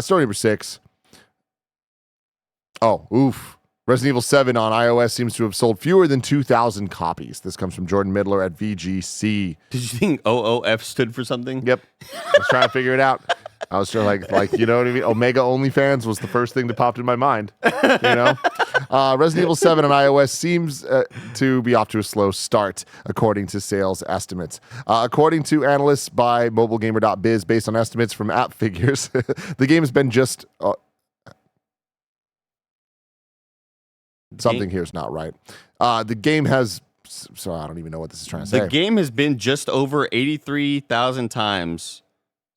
Story number 6. Oh, oof. Resident Evil 7 on iOS seems to have sold fewer than 2,000 copies. This comes from Jordan Midler at VGC. Did you think OOF stood for something? Yep. I was trying to figure it out. I was sure, like you know what I mean? Omega OnlyFans was the first thing that popped in my mind. Resident Evil 7 on iOS seems to be off to a slow start, according to sales estimates. According to analysts by mobilegamer.biz, based on estimates from app figures, the game has been just... something here is not right. The game has... So I don't even know what this is trying to say. The game has been just over 83,000 times.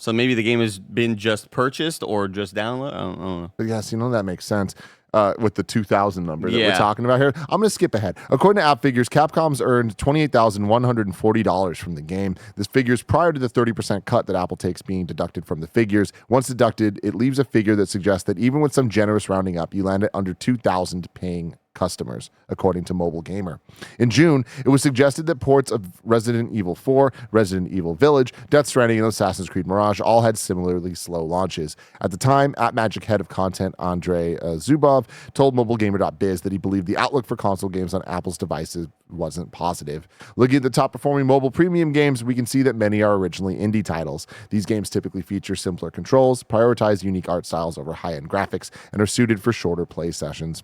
So maybe the game has been just purchased or just downloaded. I don't know. Yes, that makes sense. With the 2,000 number that we're talking about here. I'm going to skip ahead. According to app figures, Capcom's earned $28,140 from the game. This figure's prior to the 30% cut that Apple takes being deducted from the figures. Once deducted, it leaves a figure that suggests that even with some generous rounding up, you land at under 2,000 paying customers, according to Mobile Gamer. In June, it was suggested that ports of Resident Evil 4, Resident Evil Village, Death Stranding, and Assassin's Creed Mirage all had similarly slow launches. At the time, AppMagic head of content Andrei Zubov told MobileGamer.biz that he believed the outlook for console games on Apple's devices wasn't positive. Looking at the top-performing mobile premium games, we can see that many are originally indie titles. These games typically feature simpler controls, prioritize unique art styles over high-end graphics, and are suited for shorter play sessions.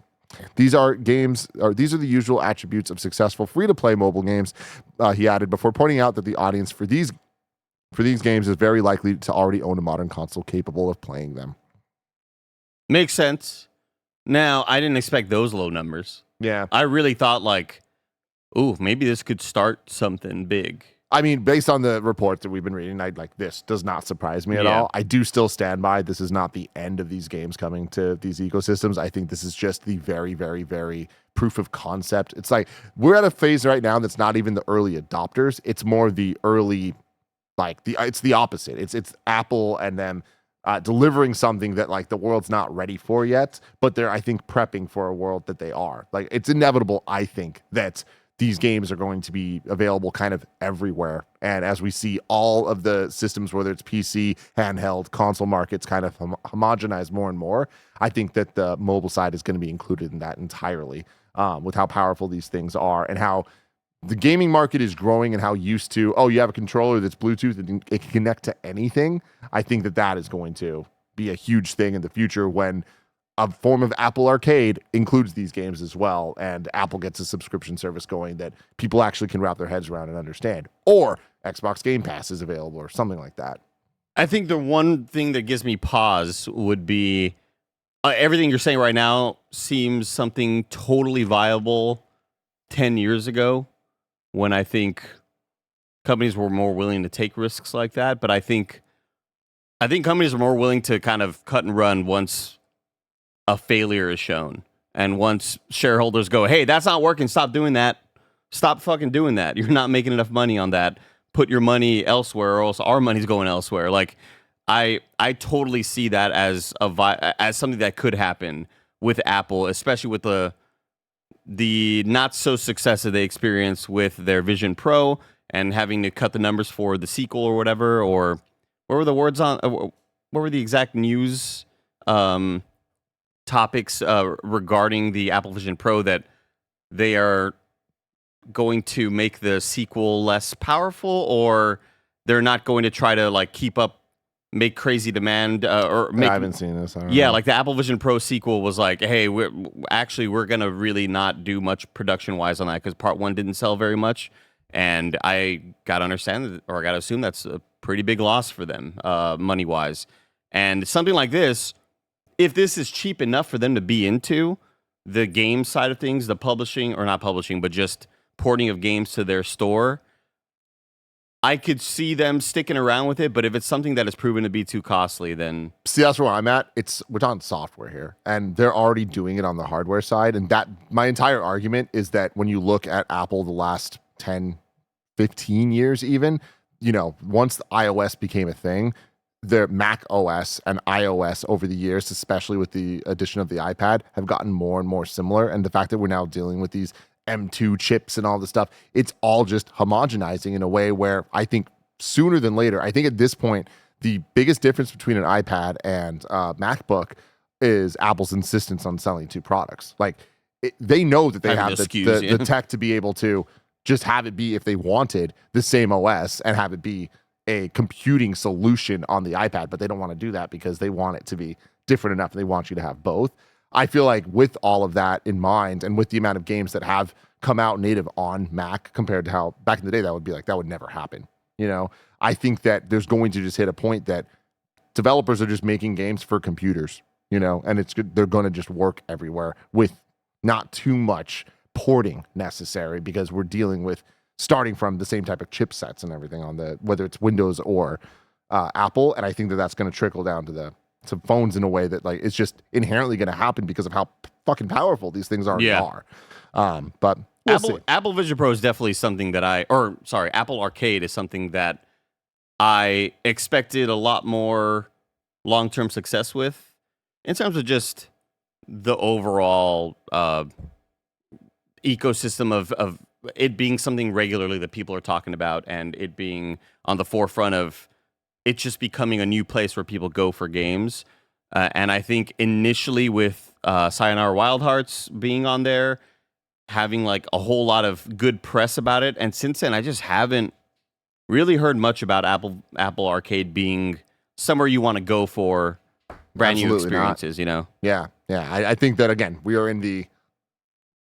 These are the usual attributes of successful free-to-play mobile games, he added, before pointing out that the audience for these games is very likely to already own a modern console capable of playing them. Makes sense. Now, I didn't expect those low numbers. Yeah. I really thought maybe this could start something big. I mean, based on the reports that we've been reading, this does not surprise me at all. I do still stand by this is not the end of these games coming to these ecosystems. I think this is just the very, very, very proof of concept. It's like we're at a phase right now that's not even the early adopters. It's more the early, it's the opposite. It's Apple and them delivering something that the world's not ready for yet, but they're, I think, prepping for a world that they are. It's inevitable, I think, that these games are going to be available kind of everywhere. And as we see all of the systems, whether it's PC, handheld, console markets kind of homogenize more and more, I think that the mobile side is going to be included in that entirely, with how powerful these things are and how the gaming market is growing and how used to, you have a controller that's Bluetooth and it can connect to anything. I think that is going to be a huge thing in the future when a form of Apple Arcade includes these games as well, and Apple gets a subscription service going that people actually can wrap their heads around and understand. Or Xbox Game Pass is available or something like that. I think the one thing that gives me pause would be everything you're saying right now seems something totally viable 10 years ago when I think companies were more willing to take risks like that. But I think companies are more willing to kind of cut and run once a failure is shown. And once shareholders go, hey, that's not working, stop doing that. Stop fucking doing that. You're not making enough money on that. Put your money elsewhere or else our money's going elsewhere. I totally see that as something that could happen with Apple, especially with the not so success that they experienced with their Vision Pro and having to cut the numbers for the sequel or whatever, or what were the words on, what were the exact news topics regarding the Apple Vision Pro, that they are going to make the sequel less powerful, or they're not going to try to keep up, make crazy demand, or make. I haven't seen this. I don't know. Like the Apple Vision Pro sequel was hey, we're gonna really not do much production wise on that because part one didn't sell very much, and I gotta understand or I gotta assume that's a pretty big loss for them, money wise, and something like this. If this is cheap enough for them to be into the game side of things, the publishing, or not publishing, but just porting of games to their store, I could see them sticking around with it. But if it's something that is proven to be too costly, then... See, that's where I'm at. We're talking software here, and they're already doing it on the hardware side. And that my entire argument is that when you look at Apple the last 10, 15 years even, once the iOS became a thing, their Mac OS and iOS over the years, especially with the addition of the iPad, have gotten more and more similar. And the fact that we're now dealing with these M2 chips and all this stuff, it's all just homogenizing in a way where I think sooner than later, I think at this point, The biggest difference between an iPad and MacBook is Apple's insistence on selling two products. Like they know that they have the tech to be able to just have it be, if they wanted, the same OS and have it be a computing solution on the iPad, but they don't want to do that because they want it to be different enough and they want you to have both. I feel like with all of that in mind and with the amount of games that have come out native on Mac compared to how back in the day that would never happen. You know, I think that there's going to just hit a point that developers are just making games for computers, you know, and they're going to just work everywhere with not too much porting necessary because we're dealing with starting from the same type of chipsets and everything on whether it's Windows or Apple. And I think that that's going to trickle down to phones in a way that like it's just inherently going to happen because of how fucking powerful these things already are. But we'll see. Apple Vision Pro is definitely something that Apple Arcade is something that I expected a lot more long-term success with in terms of just the overall ecosystem of it being something regularly that people are talking about and it being on the forefront of it just becoming a new place where people go for games. And I think initially with Sayonara Wild Hearts being on there, having like a whole lot of good press about it. And since then, I just haven't really heard much about Apple Arcade being somewhere you want to go for brand new experiences, you know? Yeah. I think that, again, we are in the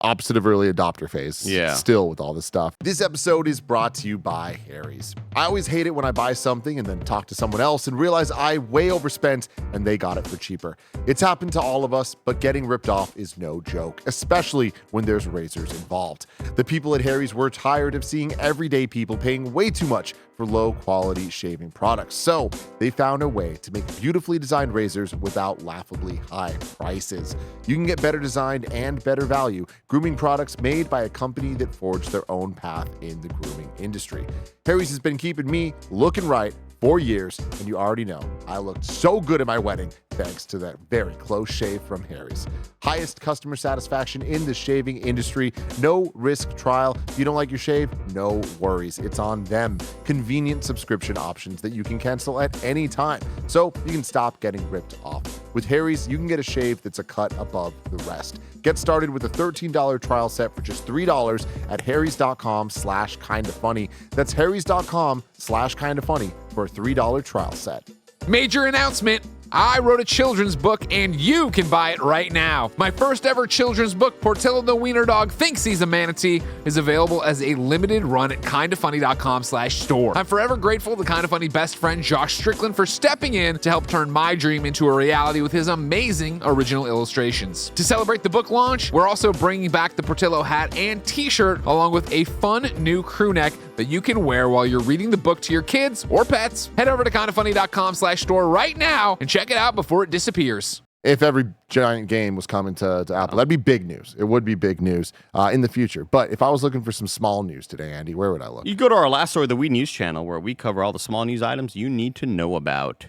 opposite of early adopter phase still with all this stuff. This episode is brought to you by Harry's. I always hate it when I buy something and then talk to someone else and realize I way overspent and they got it for cheaper. It's happened to all of us, but getting ripped off is no joke, especially when there's razors involved. The people at Harry's were tired of seeing everyday people paying way too much for low-quality shaving products. So they found a way to make beautifully designed razors without laughably high prices. You can get better designed and better value grooming products made by a company that forged their own path in the grooming industry. Harry's has been keeping me looking right for years, and you already know I looked so good at my wedding thanks to that very close shave from Harry's. Highest customer satisfaction in the shaving industry. No risk trial. If you don't like your shave, no worries. It's on them. Convenient subscription options that you can cancel at any time, so you can stop getting ripped off. With Harry's, you can get a shave that's a cut above the rest. Get started with a $13 trial set for just $3 at harrys.com/kindafunny. That's harrys.com/kindafunny for a $3 trial set. Major announcement. I wrote a children's book and you can buy it right now. My first ever children's book, Portillo the Wiener Dog Thinks He's a Manatee, is available as a limited run at kindafunny.com/store. I'm forever grateful to Kinda Funny best friend Josh Strickland for stepping in to help turn my dream into a reality with his amazing original illustrations. To celebrate the book launch, we're also bringing back the Portillo hat and t-shirt along with a fun new crew neck that you can wear while you're reading the book to your kids or pets. Head over to kindafunny.com/store right now and check it out before it disappears. If every giant game was coming to Apple, that'd be big news. It would be big news in the future. But if I was looking for some small news today, Andy, where would I look? You go to our Last Story of the Week news channel where we cover all the small news items you need to know about.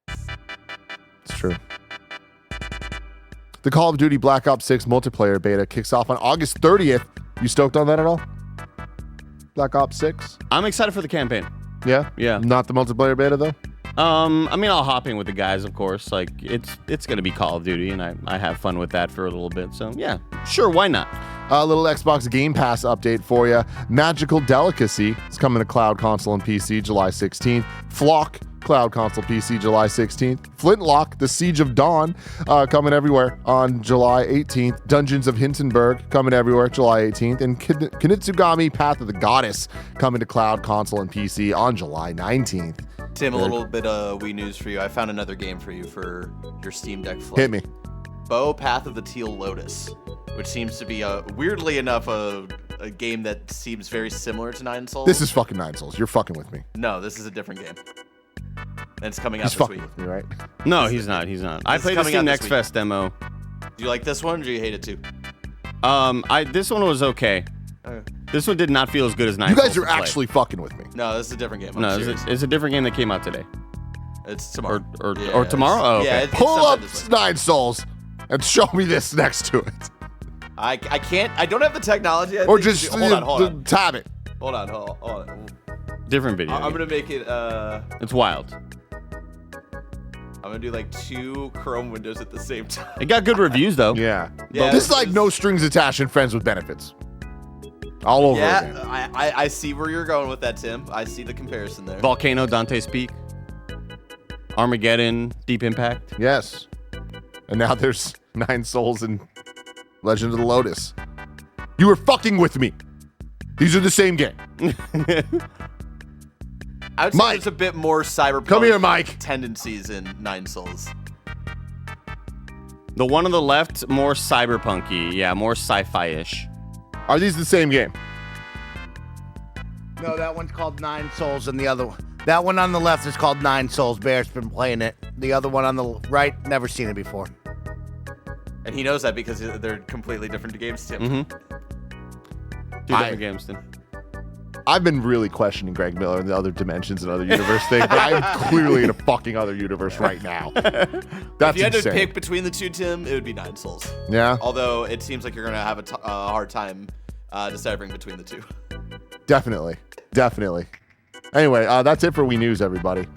It's true. The Call of Duty Black Ops 6 multiplayer beta kicks off on August 30th. You stoked on that at all? Black Ops 6? I'm excited for the campaign. Yeah? Yeah. Not the multiplayer beta, though? I mean, I'll hop in with the guys, of course. Like, it's going to be Call of Duty, and I have fun with that for a little bit. So, yeah, sure, why not? A little Xbox Game Pass update for you. Magical Delicacy is coming to Cloud Console and PC July 16th. Flock, Cloud Console PC July 16th. Flintlock, The Siege of Dawn, coming everywhere on July 18th. Dungeons of Hinsenburg, coming everywhere July 18th. And Kunitsugami, Path of the Goddess, coming to Cloud Console and PC on July 19th. Tim, a little bit of Wii news for you. I found another game for you for your Steam Deck Flow. Hit me. Bo, Path of the Teal Lotus, which seems to be, weirdly enough, a game that seems very similar to Nine Souls. This is fucking Nine Souls. You're fucking with me. No, this is a different game. And it's coming out He's this fucking week. with me, right? No, he's not. I played the Steam Next Fest demo. Do you like this one, or do you hate it too? This one was okay. This one did not feel as good as Nine You Souls guys are actually fucking with me. No, this is a different game. No, it's a different game that came out today. It's tomorrow. Or tomorrow? Oh, okay. Yeah, it's Pull up this way. Nine Souls and show me this next to it. I can't. I don't have the technology. Or just hold on. tab it. Hold on. Different video. I'm gonna make it. It's wild. I'm gonna do like 2 Chrome windows at the same time. It got good reviews though. Yeah. Yeah, This is like no strings attached and friends with benefits. All over again. I see where you're going with that, Tim. I see the comparison there. Volcano, Dante's Peak, Armageddon, Deep Impact. Yes. And now there's 9 Souls and Legend of the Lotus. You were fucking with me. These are the same game. I would say Mike. there's a bit more cyberpunk Come here, Mike. tendencies in 9 Souls. The one on the left, more cyberpunky. Yeah, more sci-fi-ish. Are these the same game? No, that one's called 9 Souls, and the other one. That one on the left is called 9 Souls. Bear's been playing it. The other one on the right, never seen it before. And he knows that because they're completely different games, Tim. Mm-hmm. Two different games then. I've been really questioning Greg Miller and the other dimensions and other universe thing, but I'm clearly in a fucking other universe right now. That's If you had insane. to pick between the two, Tim, it would be 9 Souls. Yeah, Although it seems like you're going to have a hard time deciphering between the two. definitely. Anyway, that's it for We News, everybody.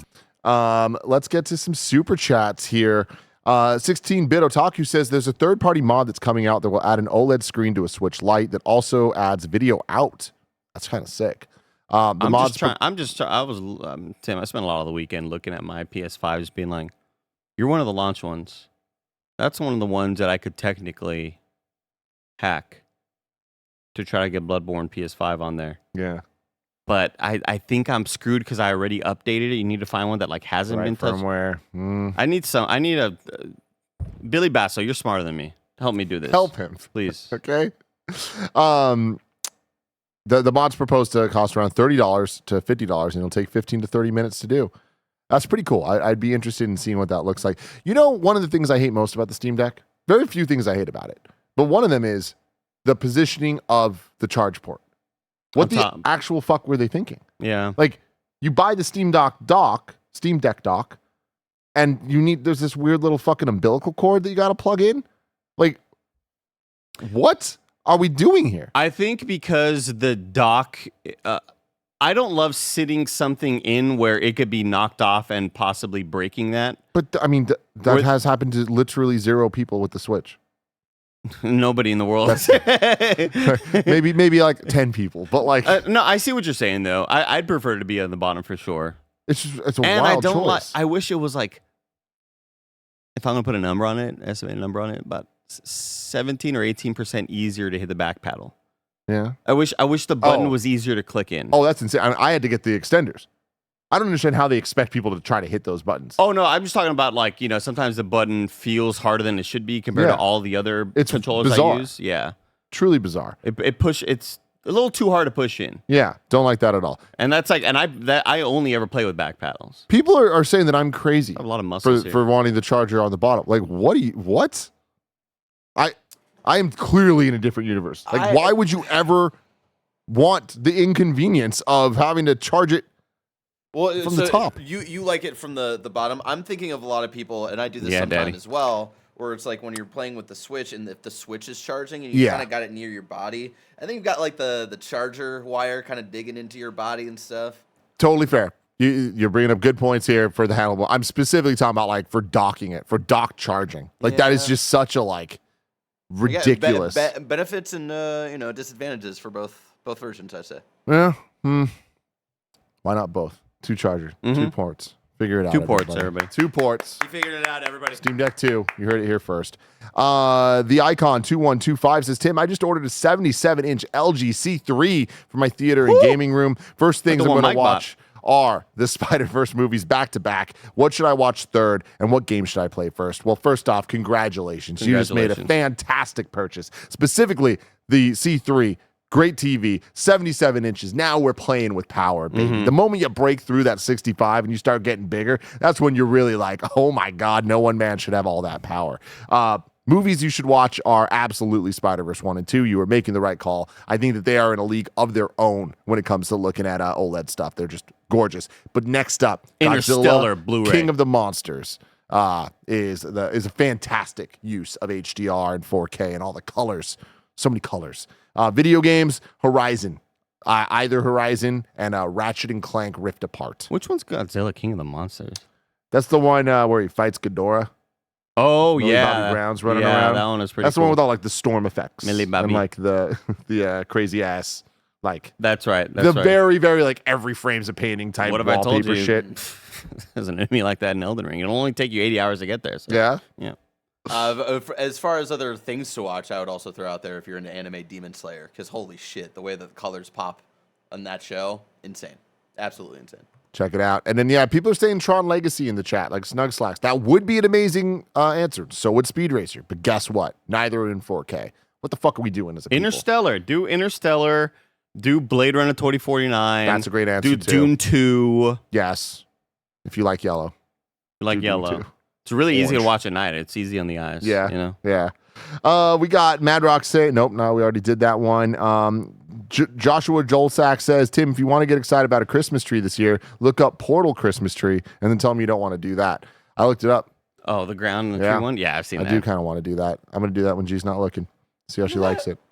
Let's get to some super chats here. 16-bit Otaku says there's a third-party mod that's coming out that will add an OLED screen to a Switch Lite that also adds video out. That's kind of sick. Tim, I Tim, I spent a lot of the weekend looking at my PS5, just being like, "You're one of the launch ones. That's one of the ones that I could technically hack to try to get Bloodborne PS5 on there." Yeah. But I think I'm screwed because I already updated it. You need to find one that like hasn't been touched. Firmware. I need a Billy Basso. You're smarter than me. Help me do this. Help him. Please. Okay. The mod's proposed to cost around $30 to $50, and it'll take 15 to 30 minutes to do. That's pretty cool. I'd be interested in seeing what that looks like. You know, one of the things I hate most about the Steam Deck, very few things I hate about it, but one of them is the positioning of the charge port. What the actual fuck were they thinking? Yeah. Like, you buy the Steam Deck dock, and there's this weird little fucking umbilical cord that you got to plug in. Like, what are we doing here? I think because the dock, I don't love sitting something in where it could be knocked off and possibly breaking that. But that has happened to literally 0 people with the Switch. Nobody in the world. maybe like 10 people, but like no, I see what you're saying though. I'd prefer to be on the bottom for sure. It's a and wild I don't choice. I wish it was like, if I'm gonna put a number on it, estimated number on it, about 17 or 18% easier to hit the back paddle. Yeah. I wish the button was easier to click in. Oh, that's insane. I had to get the extenders. I don't understand how they expect people to try to hit those buttons. Oh no, I'm just talking about like, sometimes the button feels harder than it should be compared to all the other controllers bizarre. I use. Yeah. Truly bizarre. It's a little too hard to push in. Yeah, don't like that at all. And that's like, I only ever play with back paddles. People are saying that I'm crazy. I have a lot of muscles for wanting the charger on the bottom. Like, what? I am clearly in a different universe. Like, why would you ever want the inconvenience of having to charge it from the top? You like it from the bottom. I'm thinking of a lot of people, and I do this sometimes as well, where it's like when you're playing with the Switch, and if the Switch is charging, and you kind of got it near your body, and then you've got like the charger wire kind of digging into your body and stuff. Totally fair. You're bringing up good points here for the handlebar. I'm specifically talking about like for docking it, for dock charging. Like that is just such a like ridiculous benefits and disadvantages for both versions, I'd say. Yeah. Why not both? 2 chargers, 2 ports. Figure it out. 2 ports, everybody. 2 ports. You figured it out, everybody. Steam Deck 2. You heard it here first. The Icon 2125 says, Tim, I just ordered a 77-inch LG C3 for my theater and gaming room. First things I'm going to watch are the Spider-Verse movies back-to-back. What should I watch third, and what game should I play first? Well, first off, congratulations. You just made a fantastic purchase. Specifically, the C3. Great TV, 77 inches. Now we're playing with power, baby. The moment you break through that 65 and you start getting bigger, that's when you're really like, oh my God, no one man should have all that power. Movies you should watch are absolutely Spider-Verse 1 and 2. You are making the right call. I think that they are in a league of their own when it comes to looking at OLED stuff. They're just gorgeous. But next up, Interstellar Godzilla, Blu-ray. King of the Monsters. Is a fantastic use of HDR and 4K and all the colors. So many colors. Video games, Horizon. Either Horizon and Ratchet and Clank Rift Apart. Which one's Godzilla King of the Monsters? That's the one where he fights Ghidorah. Oh Millie yeah, Bobby Brown's running yeah, around. that one is pretty. That's the cool. one with all like the storm effects Millie Bobby. and like the crazy ass like. That's right. The very very like every frame's a painting type What if I told wallpaper you? shit. There's an enemy like that in Elden Ring. It'll only take you 80 hours to get there. So. Yeah. Yeah. As far as other things to watch, I would also throw out there if you're into anime, Demon Slayer, because holy shit, the way that the colors pop on that show, insane, absolutely insane. Check it out. And then yeah, people are saying Tron Legacy in the chat, like Snug Slacks. That would be an amazing answer. So would Speed Racer, but guess what? Neither are in 4K. What the fuck are we doing as a people? Interstellar. Do Interstellar. Do Blade Runner 2049. That's a great answer. Do too. Dune 2. Yes, if you like yellow. You like Do Dune yellow. 2. It's really easy to Orange. watch at night. It's easy on the eyes. Yeah. You know. Yeah. We got Mad Rock say nope. No, we already did that one. Joshua Jolsack says, Tim, if you want to get excited about a Christmas tree this year, look up Portal Christmas tree and then tell me you don't want to do that. I looked it up. Oh, the ground and the tree one. Yeah, I've seen that. I do kind of want to do that. I'm going to do that when G's not looking. See how she likes it.